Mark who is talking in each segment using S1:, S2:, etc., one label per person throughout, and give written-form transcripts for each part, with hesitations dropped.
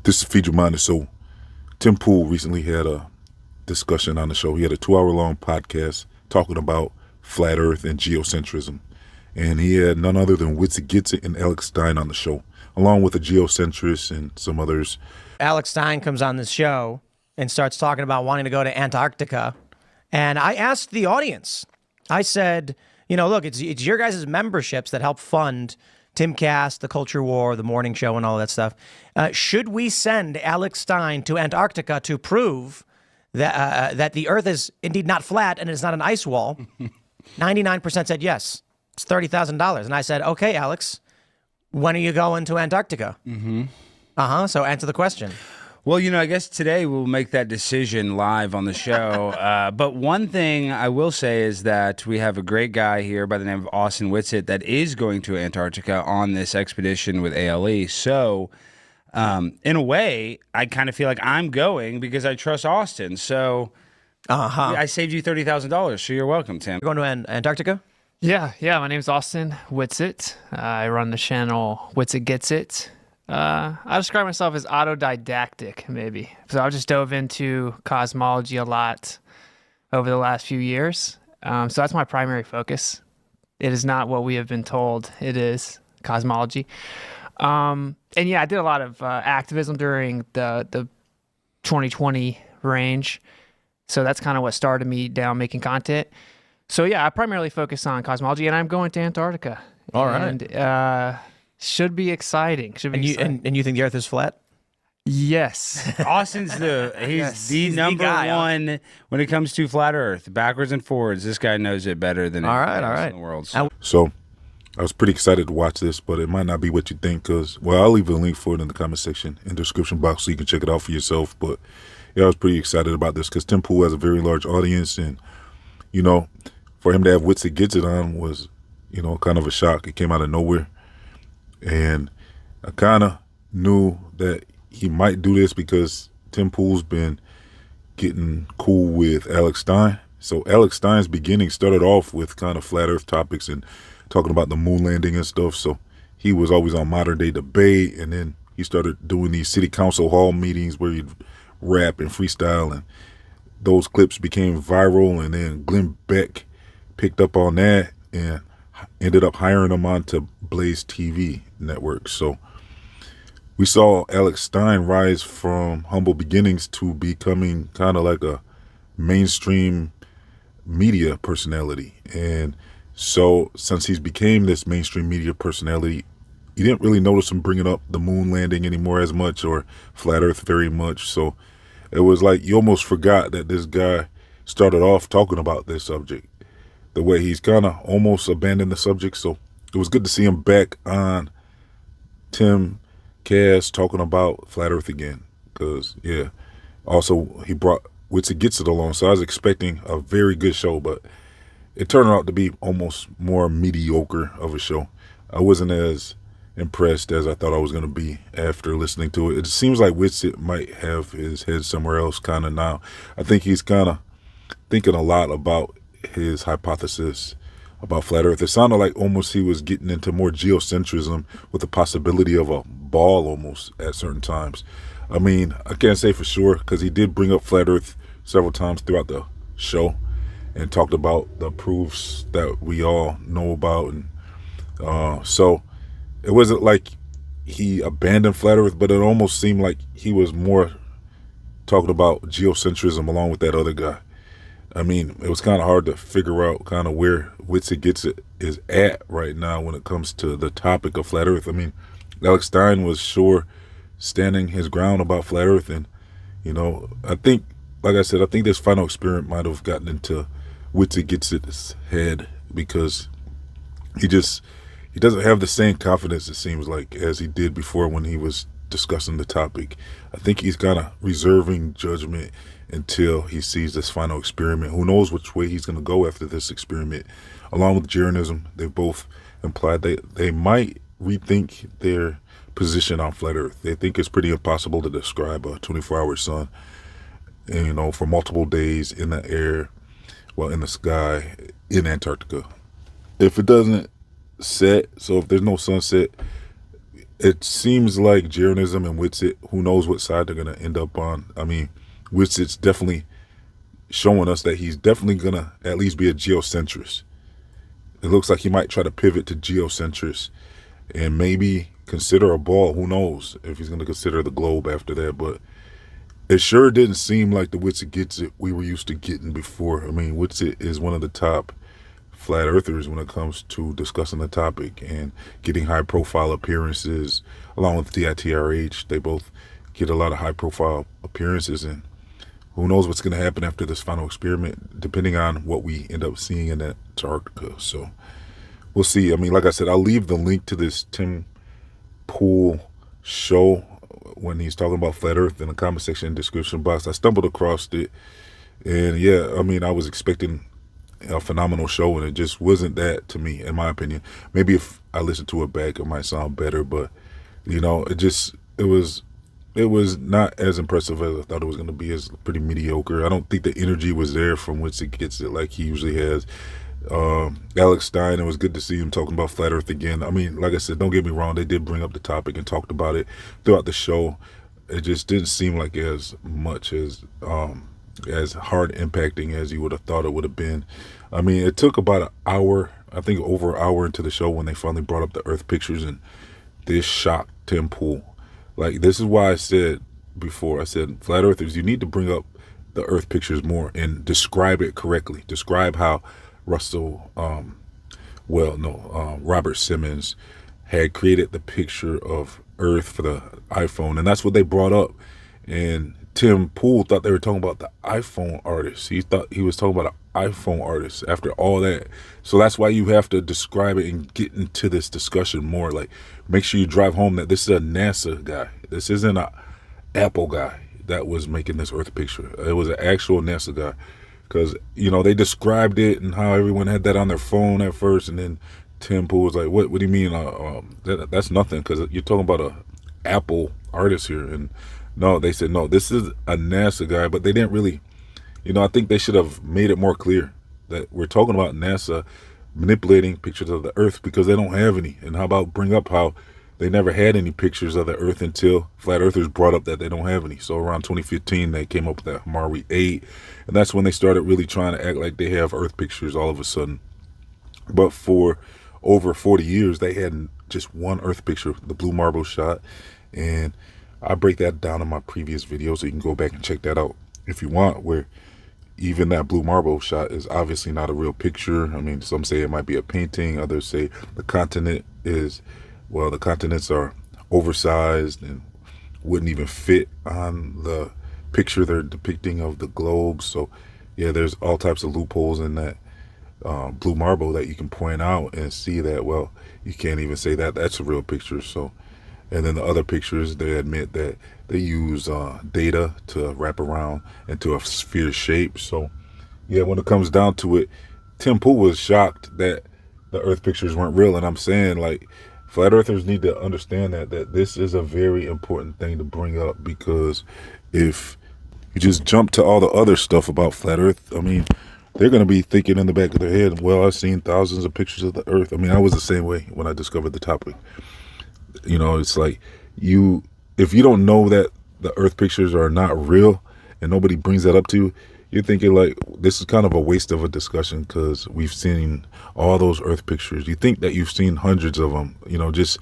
S1: This is Feed Your Mind. So Tim Pool recently had a discussion on the show. He had a 2-hour-long podcast talking about flat Earth and geocentrism. And he had none other than Witsit Getsit and Alex Stein on the show, along with a geocentrist and some others.
S2: Alex Stein comes on this show and starts talking about wanting to go to Antarctica. And I asked the audience, I said, you know, look, it's your guys' memberships that help fund Timcast, the Culture War, the morning show, and all that stuff. Should we send Alex Stein to Antarctica to prove that the Earth is indeed not flat and it's not an ice wall? 99% said yes. It's $30,000. And I said, okay, Alex, when are you going to Antarctica? So answer the question.
S3: Well, you know, I guess today we'll make that decision live on the show. But one thing I will say is that we have a great guy here by the name of Austin Witsit that is going to Antarctica on this expedition with ALE. So, in a way, I kind of feel like I'm going because I trust Austin. So, I saved you $30,000. So you're welcome, Tim.
S2: You're going to Antarctica?
S4: Yeah. My name's Austin Witsit. I run the channel Witsit Getsit. I describe myself as autodidactic, maybe. So I just dove into cosmology a lot over the last few years. So that's my primary focus. It is not what we have been told. It is cosmology. And yeah, I did a lot of activism during the 2020 range. So that's kind of what started me down making content. So yeah, I primarily focus on cosmology, and I'm going to Antarctica.
S2: All right.
S4: And should be exciting.
S2: And you think the Earth is flat?
S4: Yes.
S3: Austin's he's number
S2: guy,
S3: one when it comes to flat Earth, backwards and forwards. This guy knows it better than anyone else in the world.
S1: So I was pretty excited to watch this, but it might not be what you think because, well, I'll leave a link for it in the comment section in the description box so you can check it out for yourself. But yeah, I was pretty excited about this because Tim Pool has a very large audience, and, you know, for him to have Witsit Getsit on was, you know, kind of a shock. It came out of nowhere. And I kind of knew that he might do this because Tim Pool's been getting cool with Alex Stein. So Alex Stein's beginning started off with kind of flat Earth topics and talking about the moon landing and stuff. So he was always on modern day debate. And then he started doing these city council hall meetings where he'd rap and freestyle. And those clips became viral. And then Glenn Beck picked up on that and ended up hiring him onto Blaze TV network. So we saw Alex Stein rise from humble beginnings to becoming kind of like a mainstream media personality. And so since he's became this mainstream media personality, you didn't really notice him bringing up the moon landing anymore as much or flat Earth very much. So it was like you almost forgot that this guy started off talking about this subject. The way he's kind of almost abandoned the subject. So it was good to see him back on Timcast talking about flat Earth again. Because, yeah, also he brought Witsit Getsit along. So I was expecting a very good show, but it turned out to be almost more mediocre of a show. I wasn't as impressed as I thought I was going to be after listening to it. It seems like Witsit might have his head somewhere else kind of now. I think he's kind of thinking a lot about his hypothesis about flat Earth. It sounded like almost he was getting into more geocentrism with the possibility of a ball almost at certain times. I mean, I can't say for sure because he did bring up flat Earth several times throughout the show and talked about the proofs that we all know about. And so it wasn't like he abandoned flat Earth, but it almost seemed like he was more talking about geocentrism along with that other guy. I mean, it was kind of hard to figure out kind of where Witsit Getsit is at right now when it comes to the topic of flat Earth. I mean, Alex Stein was sure standing his ground about flat Earth. And, you know, I think, like I said, I think this final experiment might have gotten into Witsit Getsit's head because he doesn't have the same confidence, it seems like, as he did before when he was discussing the topic. I think he's kind of reserving judgment until he sees this final experiment. Who knows which way he's going to go after this experiment. Along with Jeranism, they both implied they might rethink their position on flat Earth. They think it's pretty impossible to describe a 24-hour sun, and, you know, for multiple days in the air, well, in the sky, in Antarctica. If it doesn't set, so if there's no sunset, it seems like Jeranism and Witsit, who knows what side they're going to end up on. I mean, Witsit's definitely showing us that he's definitely going to at least be a geocentrist. It looks like he might try to pivot to geocentrist and maybe consider a ball. Who knows if he's going to consider the globe after that. But it sure didn't seem like the Witsit Getsit we were used to getting before. I mean, Witsit is one of the top flat earthers when it comes to discussing the topic and getting high profile appearances. Along with DITRH, they both get a lot of high profile appearances, and who knows what's going to happen after this final experiment, depending on what we end up seeing in Antarctica. So we'll see. I mean, like I said, I'll leave the link to this Tim Pool show when he's talking about flat earth in the comment section and description box. I stumbled across it, and yeah, I mean, I was expecting a phenomenal show, and it just wasn't that to me, in my opinion. Maybe if I listened to it back, it might sound better, but you know, it was not as impressive as I thought it was going to be. It's pretty mediocre. I don't think the energy was there from Witsit Getsit like he usually has. Alex Stein, it was good to see him talking about flat earth again. I mean, like I said, don't get me wrong, they did bring up the topic and talked about it throughout the show. It just didn't seem like as much as hard impacting as you would have thought it would have been. I mean, it took about an hour, I think over an hour into the show when they finally brought up the earth pictures, and this shocked Tim Pool. Like, this is why I said before, I said, flat earthers, you need to bring up the earth pictures more and describe it correctly. Describe how Robert Simmons had created the picture of earth for the iPhone, and that's what they brought up. And Tim Pool thought they were talking about the iPhone artist. He thought he was talking about an iPhone artist after all that. So that's why you have to describe it and get into this discussion more. Like, make sure you drive home that this is a NASA guy. This isn't a Apple guy that was making this earth picture. It was an actual NASA guy. Because, you know, they described it and how everyone had that on their phone at first. And then Tim Pool was like, what do you mean? That's nothing, because you're talking about a Apple artist here. And no, they said, no, this is a NASA guy. But they didn't really, you know, I think they should have made it more clear that we're talking about NASA manipulating pictures of the earth because they don't have any. And how about bring up how they never had any pictures of the earth until flat earthers brought up that they don't have any. So around 2015, they came up with that Mari 8. And that's when they started really trying to act like they have earth pictures all of a sudden. But for over 40 years, they had just one earth picture, the blue marble shot. And I break that down in my previous video, so you can go back and check that out if you want, where even that blue marble shot is obviously not a real picture. I mean, some say it might be a painting. Others say the continent is, well, the continents are oversized and wouldn't even fit on the picture they're depicting of the globe. So yeah, there's all types of loopholes in that blue marble that you can point out and see that, well, you can't even say that that's a real picture. So, and then the other pictures, they admit that they use data to wrap around into a sphere shape. So yeah, when it comes down to it, Tim Pool was shocked that the earth pictures weren't real. And I'm saying, like, flat earthers need to understand that this is a very important thing to bring up, because if you just jump to all the other stuff about flat earth, I mean, they're going to be thinking in the back of their head, well, I've seen thousands of pictures of the earth. I mean, I was the same way when I discovered the topic. You know, it's like if you don't know that the earth pictures are not real and nobody brings that up to you, you're thinking like, this is kind of a waste of a discussion because we've seen all those earth pictures. You think that you've seen hundreds of them, you know, just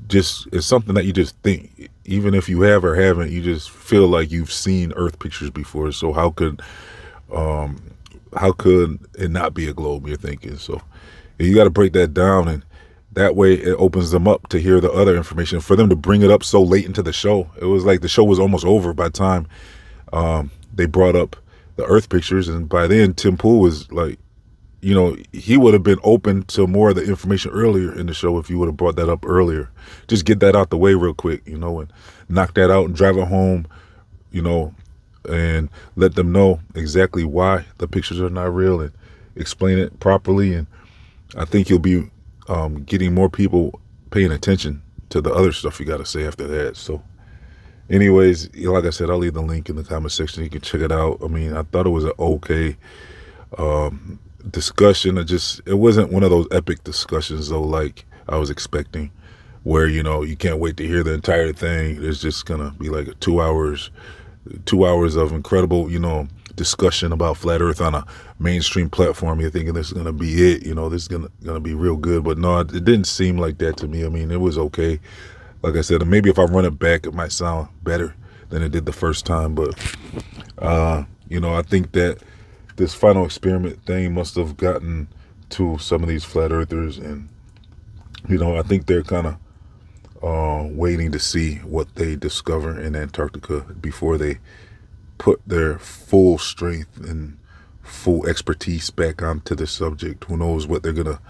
S1: it's something that you just think, even if you have or haven't, you just feel like you've seen earth pictures before. So how could it not be a globe, you're thinking? So you got to break that down, and that way it opens them up to hear the other information. For them to bring it up so late into the show, it was like the show was almost over by the time they brought up the earth pictures. And by then Tim Pool was like, you know, he would have been open to more of the information earlier in the show if you would have brought that up earlier. Just get that out the way real quick, you know, and knock that out and drive it home, you know, and let them know exactly why the pictures are not real and explain it properly. And I think you'll be getting more people paying attention to the other stuff you got to say after that. So anyways, like I said, I'll leave the link in the comment section. You can check it out. I mean, I thought it was an okay discussion. It wasn't one of those epic discussions though, like I was expecting. where, you know, you can't wait to hear the entire thing. It's just going to be like 2 hours of incredible, you know, discussion about flat earth on a mainstream platform. You're thinking this is going to be it, you know, this is going to be real good. But no, it didn't seem like that to me. I mean, it was okay. Like I said, maybe if I run it back, it might sound better than it did the first time. But, you know, I think that this final experiment thing must have gotten to some of these flat earthers. And, you know, I think they're kind of waiting to see what they discover in Antarctica before they put their full strength and full expertise back onto the subject. Who knows what they're gonna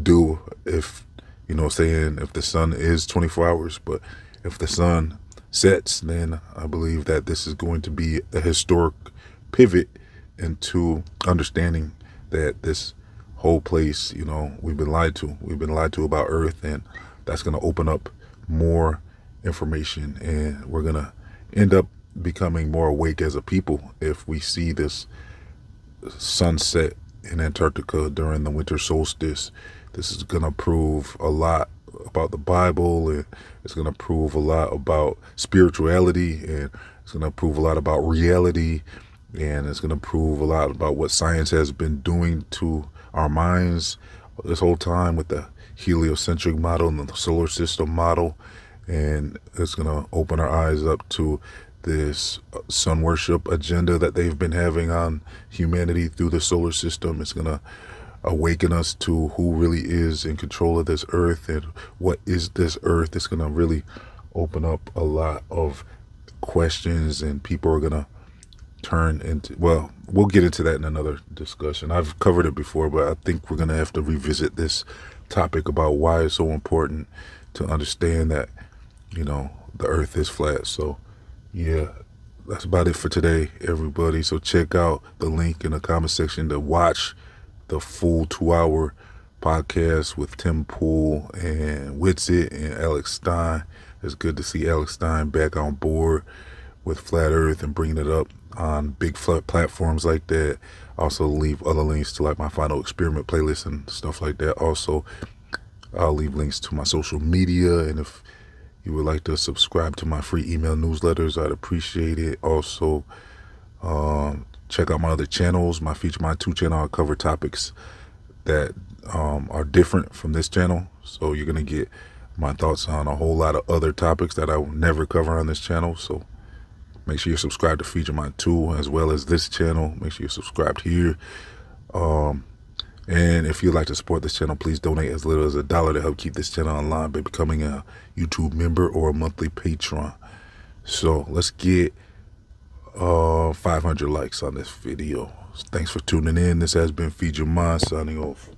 S1: do if, you know, saying if the sun is 24 hours, but if the sun sets, then I believe that this is going to be a historic pivot into understanding that this whole place, you know, we've been lied to. We've been lied to about Earth, and that's going to open up more information, and we're going to end up becoming more awake as a people if we see this sunset in Antarctica during the winter solstice. This is going to prove a lot about the Bible, and it's going to prove a lot about spirituality, and it's going to prove a lot about reality, and it's going to prove a lot about what science has been doing to our minds this whole time with the heliocentric model and the solar system model. And it's going to open our eyes up to this sun worship agenda that they've been having on humanity through the solar system. It's going to awaken us to who really is in control of this earth and what is this earth. It's going to really open up a lot of questions, and people are going to turn into, well, we'll get into that in another discussion. I've covered it before, but I think we're going to have to revisit this topic about why it's so important to understand that, you know, the earth is flat. So yeah, that's about it for today, everybody. So check out the link in the comment section to watch the full 2-hour podcast with Tim Pool and Witsit and Alex Stein. It's good to see Alex Stein back on board with Flat Earth and bringing it up on big flat platforms like that. Also leave other links to like my final experiment playlist and stuff like that. Also, I'll leave links to my social media, and if you would like to subscribe to my free email newsletters, I'd appreciate it. Also, check out my other channels. My Feature My 2 channel, I cover topics that are different from this channel. So you're going to get my thoughts on a whole lot of other topics that I will never cover on this channel. So make sure you're subscribed to Feature My 2 as well as this channel. Make sure you're subscribed here. And if you'd like to support this channel, please donate as little as $1 to help keep this channel online by becoming a YouTube member or a monthly patron. So let's get 500 likes on this video. Thanks for tuning in. This has been Feed Your Mind signing off.